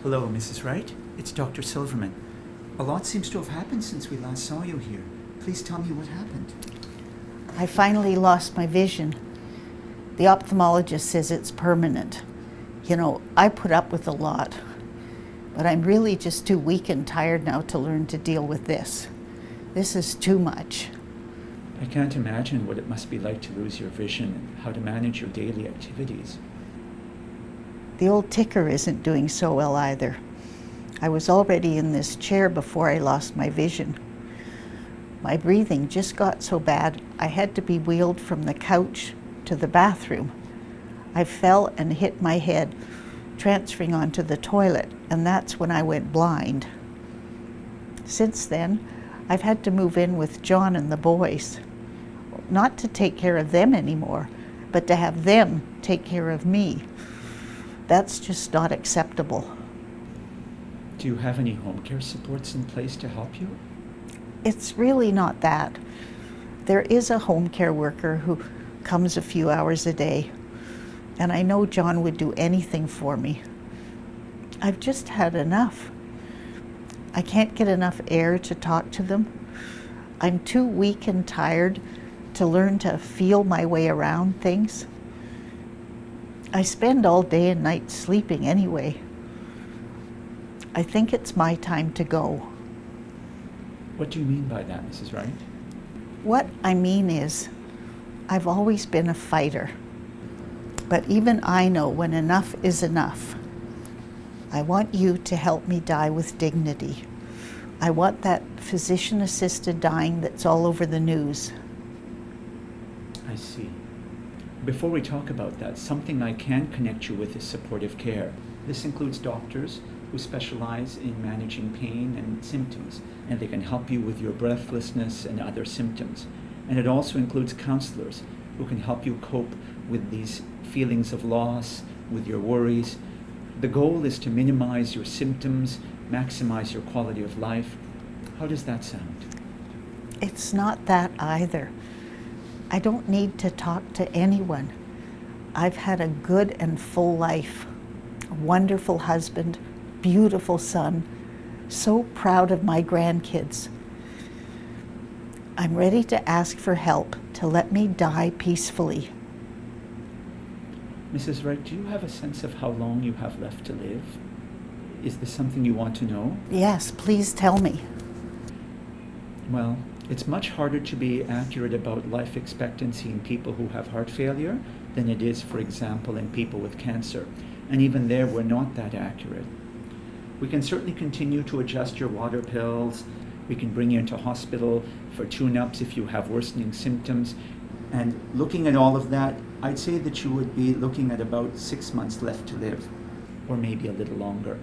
Hello, Mrs. Wright. It's Dr. Silverman. A lot seems to have happened since we last saw you here. Please tell me what happened. I finally lost my vision. The ophthalmologist says it's permanent. You know, I put up with a lot, but I'm really just too weak and tired now to learn to deal with this. This is too much. I can't imagine what it must be like to lose your vision and how to manage your daily activities. The old ticker isn't doing so well either. I was already in this chair before I lost my vision. My breathing just got so bad, I had to be wheeled from the couch to the bathroom. I fell and hit my head, transferring onto the toilet, and that's when I went blind. Since then, I've had to move in with John and the boys. Not to take care of them anymore, but to have them take care of me. That's just not acceptable. Do you have any home care supports in place to help you? It's really not that. There is a home care worker who comes a few hours a day, and I know John would do anything for me. I've just had enough. I can't get enough air to talk to them. I'm too weak and tired to learn to feel my way around things. I spend all day and night sleeping anyway. I think it's my time to go. What do you mean by that, Mrs. Wright? What I mean is, I've always been a fighter, but even I know when enough is enough. I want you to help me die with dignity. I want that physician-assisted dying that's all over the news. I see. Before we talk about that, something I can connect you with is supportive care. This includes doctors who specialize in managing pain and symptoms, and they can help you with your breathlessness and other symptoms. And it also includes counselors who can help you cope with these feelings of loss, with your worries. The goal is to minimize your symptoms, maximize your quality of life. How does that sound? It's not that either. I don't need to talk to anyone. I've had a good and full life, a wonderful husband, beautiful son, so proud of my grandkids. I'm ready to ask for help to let me die peacefully. Mrs. Wright, do you have a sense of how long you have left to live? Is this something you want to know? Yes, please tell me. Well, it's much harder to be accurate about life expectancy in people who have heart failure than it is, for example, in people with cancer. And even there, we're not that accurate. We can certainly continue to adjust your water pills. We can bring you into hospital for tune-ups if you have worsening symptoms. And looking at all of that, I'd say that you would be looking at about 6 months left to live, or maybe a little longer.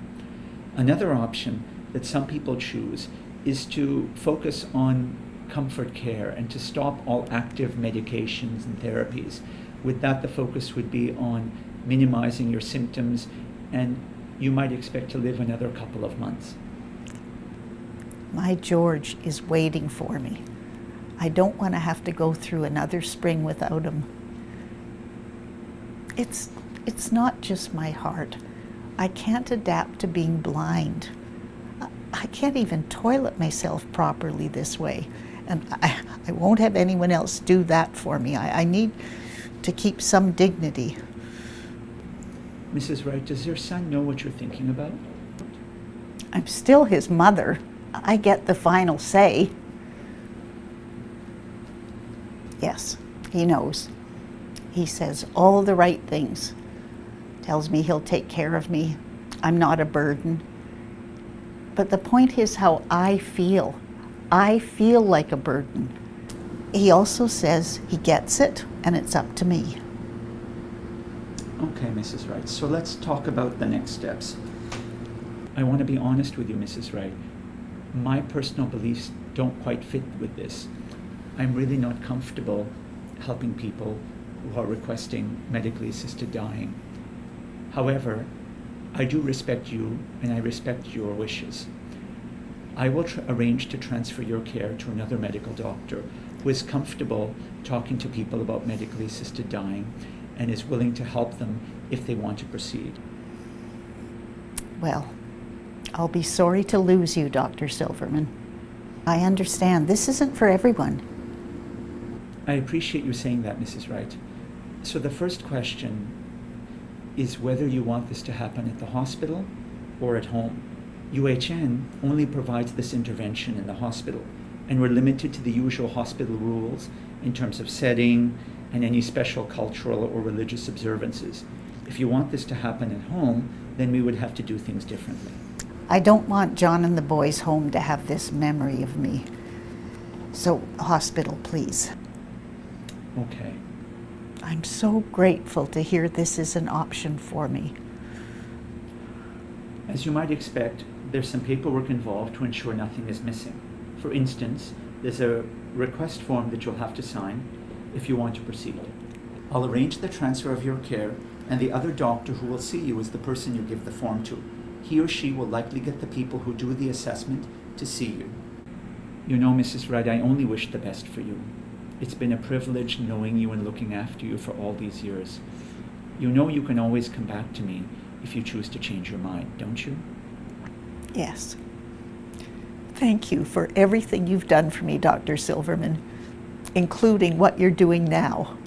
Another option that some people choose is to focus on comfort care and to stop all active medications and therapies. With that, the focus would be on minimizing your symptoms, and you might expect to live another couple of months. My George is waiting for me. I don't want to have to go through another spring without him. It's not just my heart. I can't adapt to being blind. I can't even toilet myself properly this way. And I won't have anyone else do that for me. I need to keep some dignity. Mrs. Wright, does your son know what you're thinking about? I'm still his mother. I get the final say. Yes, he knows. He says all the right things. Tells me he'll take care of me. I'm not a burden. But the point is how I feel. I feel like a burden. He also says he gets it and it's up to me. Okay, Mrs. Wright, so let's talk about the next steps. I want to be honest with you, Mrs. Wright. My personal beliefs don't quite fit with this. I'm really not comfortable helping people who are requesting medically assisted dying. However, I do respect you and I respect your wishes. I will arrange to transfer your care to another medical doctor who is comfortable talking to people about medically assisted dying and is willing to help them if they want to proceed. Well, I'll be sorry to lose you, Dr. Silverman. I understand this isn't for everyone. I appreciate you saying that, Mrs. Wright. So the first question is whether you want this to happen at the hospital or at home. UHN only provides this intervention in the hospital, and we're limited to the usual hospital rules in terms of setting and any special cultural or religious observances. If you want this to happen at home, then we would have to do things differently. I don't want John and the boys home to have this memory of me. So, hospital, please. Okay. I'm so grateful to hear this is an option for me. As you might expect, there's some paperwork involved to ensure nothing is missing. For instance, there's a request form that you'll have to sign if you want to proceed. I'll arrange the transfer of your care, and the other doctor who will see you is the person you give the form to. He or she will likely get the people who do the assessment to see you. You know, Mrs. Wright, I only wish the best for you. It's been a privilege knowing you and looking after you for all these years. You know you can always come back to me if you choose to change your mind, don't you? Yes. Thank you for everything you've done for me, Dr. Silverman, including what you're doing now.